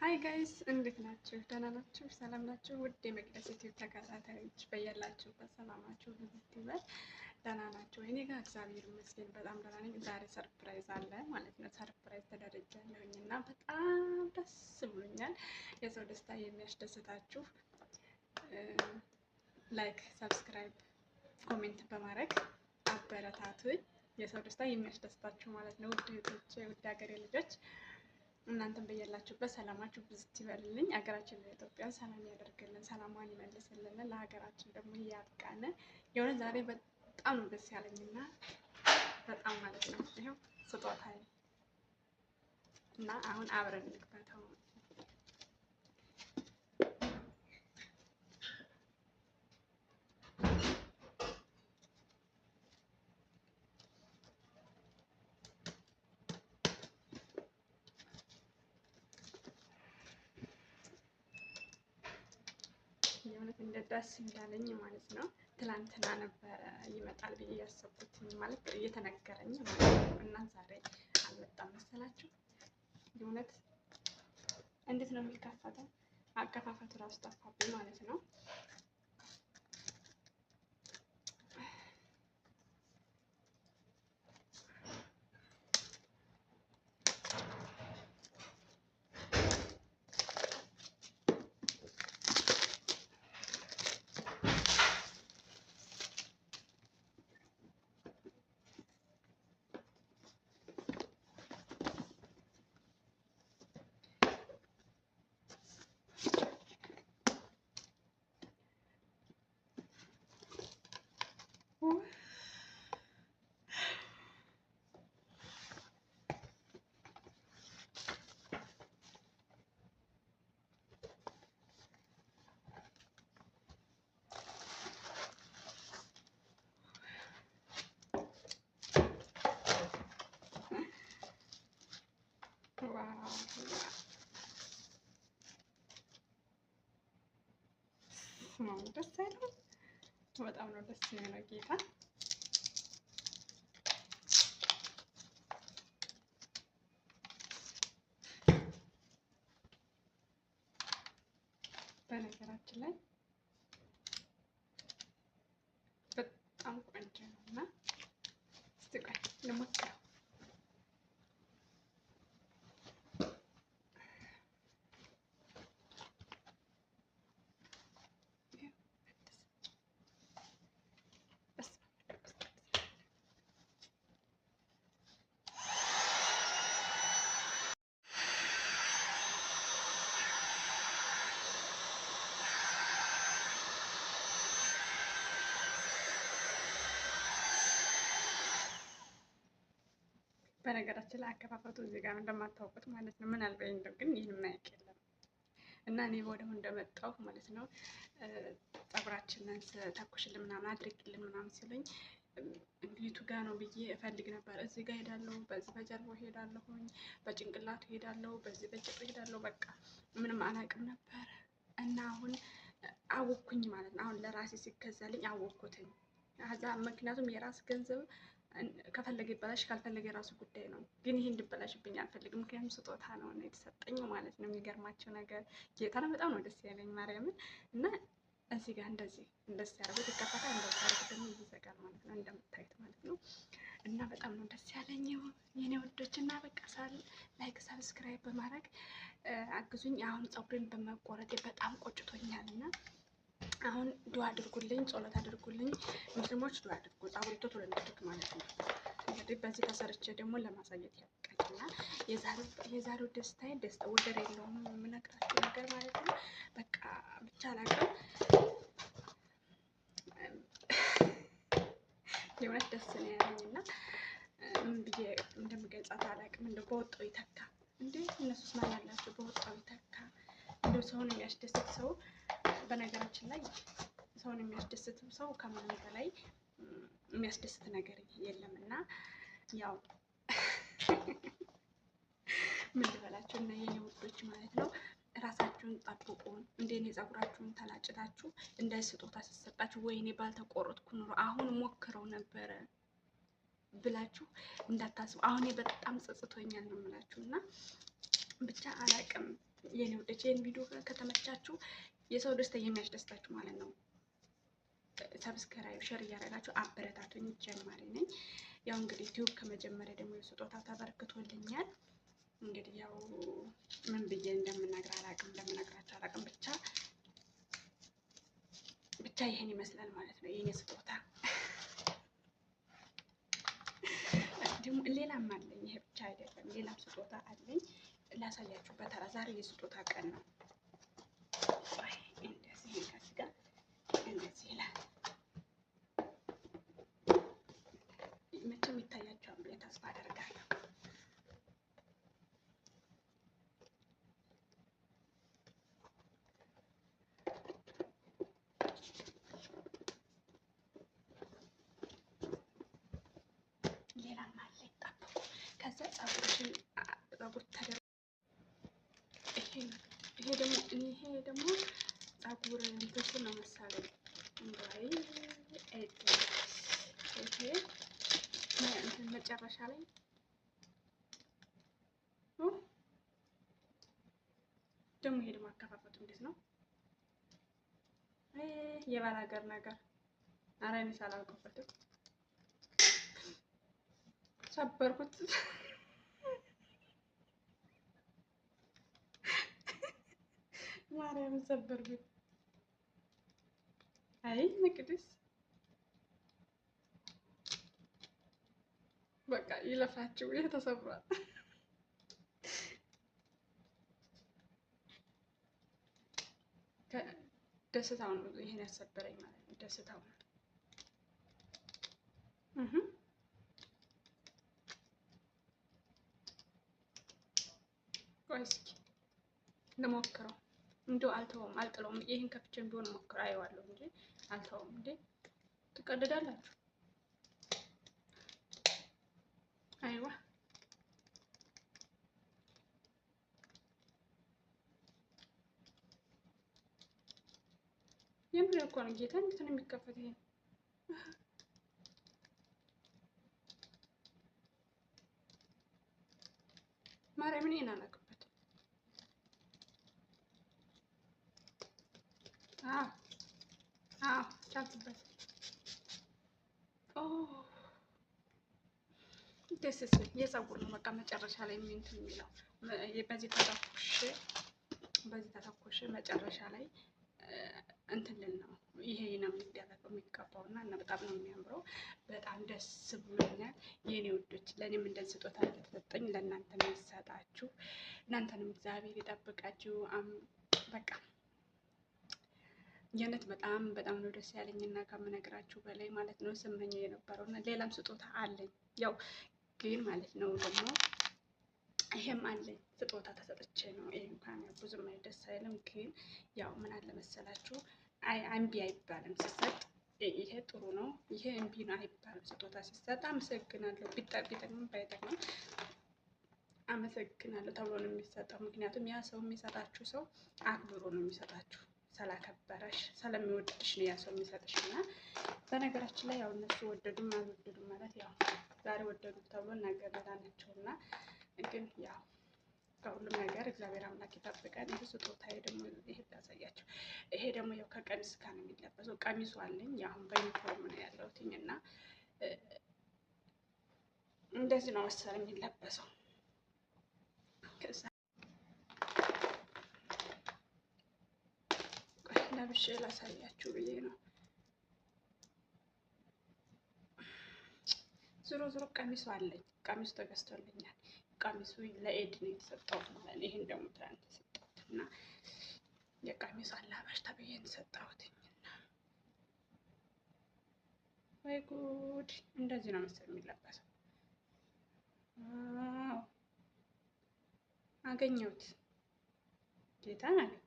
ሃይ ጋይስ እንዴት ናችሁ? ደህና ናችሁ? ሰላም ናችሁ? ውድ የመቅደስ ዩቲዩብ ተከታታዮች በያላችሁበት ሰላማችሁ ብዙ ይበል። ደህና ናችሁ? እኔ ጋር እግዚአብሔር ይመስገን በጣም ደህና ነኝ። ዛሬ ሰርፕራይዝ አለ ማለት ነው። ሰርፕራይዝ ተደርጃለሁኝ እና በጣም ደስ ብሎኛል። የሰው ደስታ የሚያስደስታችሁ ላይክ፣ ሰብስክራይብ፣ ኮሜንት በማድረግ አበረታቱኝ። የሰው ደስታ የሚያስደስታችሁ ማለት ነው። ውድ እህቶቼ፣ ውድ ሀገሬ ልጆች እናንተም በያላችሁበት ሰላማችሁ ብዙ ይበልልኝ። ሀገራችን ለኢትዮጵያ ሰላም ያደርግልን፣ ሰላሟን ይመልስልን፣ ለሀገራችን ደግሞ ያብቃን። የሆነ ዛሬ በጣም ነው ደስ ያለኝና በጣም ማለት ነው። ይሄው ስጦታዬ እና አሁን አብረን እንክፈተው። የእውነት እንደ ደስ እንዳለኝ ማለት ነው። ትላንትና ነበረ ይመጣል ብዬ ያሰብኩት ማለት እየተነገረኝ ማለት ነው። እና ዛሬ አልመጣም መሰላችሁ። የእውነት እንዴት ነው የሚከፈተው? አከፋፈቱ ራሱ ጠፋብኝ ማለት ነው። ዋው ደስ አይልም? በጣም ነው ደስ የሚለው ጌታ። በነገራችን ላይ በጣም ቆንጆ ነው እና እስቲ ቆይ ልሞክረው። በነገራችን ላይ አከፋፈቱ እዚህ ጋር እንደማታውቁት ማለት ነው። ምናልባት እንደው ግን ይህን ማያውቅ የለም እና እኔ ወዲያው እንደመጣሁ ማለት ነው ፀጉራችንን ተኩሽልን ምናምን አድርግልን ምናምን ሲሉኝ ቤቱ ጋር ነው ብዬ እፈልግ ነበር። እዚህ ጋር ሄዳለሁ፣ በዚህ በጀርባው ሄዳለሁኝ፣ በጭንቅላቱ ሄዳለሁ፣ በዚህ በጭጡ ሄዳለሁ። በቃ ምንም አላውቅም ነበር እና አሁን አወኩኝ ማለት ነው። አሁን ለራሴ ሲገዛልኝ አወኩትኝ። ከዛ ምክንያቱም የራስ ገንዘብ ከፈለገ ይበላሽ ካልፈለገ የራሱ ጉዳይ ነው። ግን ይሄ እንዲበላሽብኝ አልፈልግም። ምክንያቱም ስጦታ ነው የተሰጠኝ ማለት ነው። የሚገርማቸው ነገር ጌታን በጣም ነው ደስ ያለኝ ማርያምን። እና እዚህ ጋር እንደዚህ ያደርጉት ይከፈታል፣ እንደዚህ ያደርጉት ደግሞ ይዘጋል ማለት ነው፣ እንደምታዩት ማለት ነው። እና በጣም ነው ደስ ያለኝ የኔ ወዶች። እና በቃ ላይክ ሰብስክራይብ በማድረግ አግዙኝ። አሁን ፀጉሬን በመቆረጤ በጣም ቆጭቶኛል እና አሁን ዱአ አድርጉልኝ፣ ጸሎት አድርጉልኝ። ሙስሊሞች ዱአ አድርጉ ፀጉሬ ቶሎ እንዲያድግ ማለት ነው። እንግዲህ በዚህ ተሰርቼ ደግሞ ለማሳየት ያብቃኝና የዛሬው ደስታዬ ደስታ ወደር የለውም የምነግራችሁ ነገር ማለት ነው። በቃ ብቻ አላውቅም፣ የእውነት ደስ ነው ያለኝ እና ምን ብዬ እንደምገልጻት አላውቅም። እንደው በወጣው ይተካ እንዴ! እነሱስ ማን ያላቸው በወጣው ይተካ። እንደው ሰውን የሚያስደስት ሰው በነገራችን ላይ ሰውን የሚያስደስት ሰው ከምንም በላይ የሚያስደስት ነገር የለም እና ያው ምን ልበላችሁ እና የኔ ውዶች ማለት ነው ራሳችሁን ጠብቁ። እንደኔ ፀጉራችሁን ተላጭታችሁ እንደ ስጦታ ሲሰጣችሁ ወይኔ ባልተቆረጥኩ ኑሮ አሁን ሞክረው ነበረ ብላችሁ እንዳታስቡ። አሁን በጣም ጸጽቶኛል ነው የምላችሁ እና ብቻ አላቅም የኔ ወደች ይህን ቪዲዮ ከተመቻችሁ የሰው ደስታ የሚያስደስታችሁ ማለት ነው። ሰብስክራይብ ሸር እያደረጋችሁ አበረታቱኝ። ጀማሪ ነኝ። ያው እንግዲህ ዩቲዩብ ከመጀመሪያ ደግሞ የስጦታ ተበርክቶልኛል። እንግዲህ ያው ምን ብዬ እንደምነግራችሁ አላውቅም። ብቻ ይሄን ይመስላል ማለት ነው የኔ ስጦታ። ደግሞ ሌላም አለኝ። ይሄ ብቻ አይደለም፣ ሌላም ስጦታ አለኝ። ላሳያችሁ በተራ። ዛሬ የስጦታ ቀን ነው። እንደዚህ ከዚህ ጋር እንደዚህ ይላል። መቼም ይታያቸዋል ብዬ ተስፋ አደርጋለሁ። ሌላም አለኝ፣ ጠብቁ። ከዛ ፀጉር ተደርጎ ይሄ ደግሞ ፀጉር እንትን ነው መሰለኝ እንዳይ ይሄ መጨረሻ ላይ ደግሞ ይሄ ደግሞ አከፋፈቱ እንዴት ነው? የባላገር ነገር። ኧረ እኔ ሳላውቅበትም ሰበርኩት። ማርያም ሰበርኩት። አይ መቅደስ በቃ ይለፋችሁ፣ ይሄ ተሰብሯል። ደስታው ነው ይሄን ያሰበረኝ ማለት ነው። ደስታው ነው። ቆይ እስኪ ልሞክረው። እንደው አልጥለውም። ይሄን ከፍቼም ቢሆን ሞክረው አየዋለሁ እንጂ አልተውም። እንዴ ትቀደዳላችሁ? አይዋ የምር እኮ ነው ጌታ። እንዴት ነው የሚከፈት ይሄ? ማርያምን ይሄን አላውቅበትም። ቻልኩበት። ደስ ሲል የፀጉር ነው በቃ መጨረሻ ላይ እንትን የሚለው በዚህ ተተኩሽ መጨረሻ ላይ እንትን ልል ነው። ይሄ ነው የሚደረገው የሚቀባው እና በጣም ነው የሚያምረው። በጣም ደስ ብሎኛል የኔ ውዶች። ለእኔም እንደዚህ ስጦታ እንደተሰጠኝ ለእናንተ የሚሰጣችሁ፣ እናንተንም እግዚአብሔር ይጠብቃችሁ። በቃ የእውነት በጣም ነው ደስ ያለኝና ከምነግራችሁ በላይ ማለት ነው። ስመኘው የነበረው እና ሌላም ስጦታ አለኝ ያው ግን ማለት ነው ደግሞ ይሄም አለኝ ስጦታ ተሰጥቼ ነው። ይሄ እንኳን ብዙም ደስ አይልም፣ ግን ያው ምን አለ መሰላችሁ እምቢ አይባልም ሲሰጥ። ይሄ ጥሩ ነው፣ ይሄ እምቢ ነው አይባልም ስጦታ ሲሰጥ። አመሰግናለሁ ቢጠቅምም ባይጠቅምም አመሰግናለሁ ተብሎ ነው የሚሰጠው። ምክንያቱም ያ ሰው የሚሰጣችሁ ሰው አክብሮ ነው የሚሰጣችሁ። ስላከበረሽ ስለሚወድሽ ነው ያ ሰው የሚሰጥሽ። እና በነገራችን ላይ ያው እነሱ ወደዱም አልወደዱም ማለት ያው ዛሬ ወደዱ ተብሎ ነገ ሌላ ናቸው። እና ግን ያው ከሁሉም ነገር እግዚአብሔር አምላክ ይጠብቀን። ይህ ስጦታዬ ደግሞ ይሄ ላሳያቸው። ይሄ ደግሞ ያው ከቀሚስ ጋር ነው የሚለበሰው። ቀሚሱ አለኝ አሁን በዩኒፎርም ነው ያለሁትኝ እና እንደዚህ ነው መሰለኝ የሚለበሰው። ከዛ ለብሼ ላሳያችሁ ብዬ ነው። ዞሮ ቀሚሱ አለኝ። ቀሚሱ ተገዝቶልኛል። ቀሚሱ ለኤድ ነው የተሰጠሁት ማለት ነው። ይሄን ደግሞ ትናንት የተሰጠሁት እና የቀሚሱ አላባሽ ተብዬ የተሰጠሁት እና ወይ ጉድ! እንደዚህ ነው መሰል የሚለበሰው። አገኘሁት፣ ጌታን አገኘሁት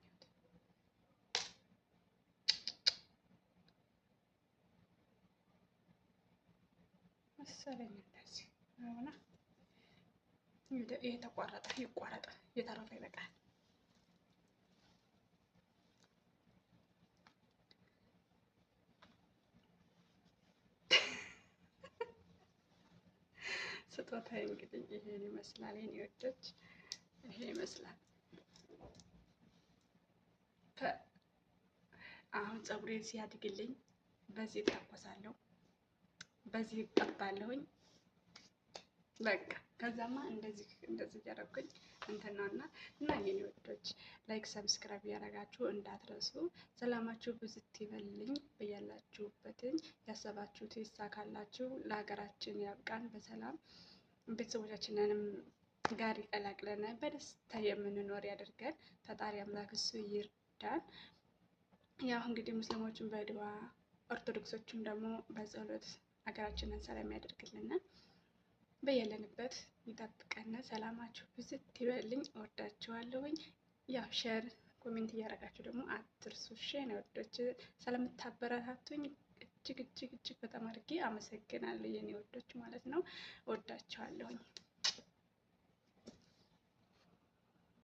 መሰለኝ። እንደዚህ ሆነ። ይሄ ተቋረጠ፣ ይቋረጠ፣ የተረፈ ይበቃል። ስጦታዬ እንግዲህ ይሄን ይመስላል። የኔ ወዶች ይሄ ይመስላል። አሁን ፀጉሬ ሲያድግልኝ በዚህ እተኮሳለሁ፣ በዚህ እቀባለሁኝ። በቃ ከዛማ እንደዚህ እያደረኩኝ እንትን ነው እና የኔ ወዶች ላይክ ሰብስክራይብ ያደረጋችሁ እንዳትረሱ። ሰላማችሁ ብዝት ይበልኝ በያላችሁበትኝ። ያሰባችሁት ይሳካላችሁ። ለሀገራችን ያብቃን። በሰላም ቤተሰቦቻችንንም ጋር ይቀላቅለን። በደስታ የምንኖር ያደርገን። ፈጣሪ አምላክ እሱ ይርዳን። ያው እንግዲህ ሙስሊሞችን በድዋ ኦርቶዶክሶችም ደግሞ በጸሎት ሀገራችንን ሰላም ያደርግልን። በያለንበት ይጠብቀን። ሰላማችሁ ብዝት ይበልኝ። እወዳችኋለሁኝ። ያው ሼር ኮሜንት እያደረጋችሁ ደግሞ አትርሱ። ሼር ነው ወዶች ስለምታበረታቱኝ እጅግ በጣም አድርጌ አመሰግናለሁ የኔ ወዶች ማለት ነው። እወዳችኋለሁኝ።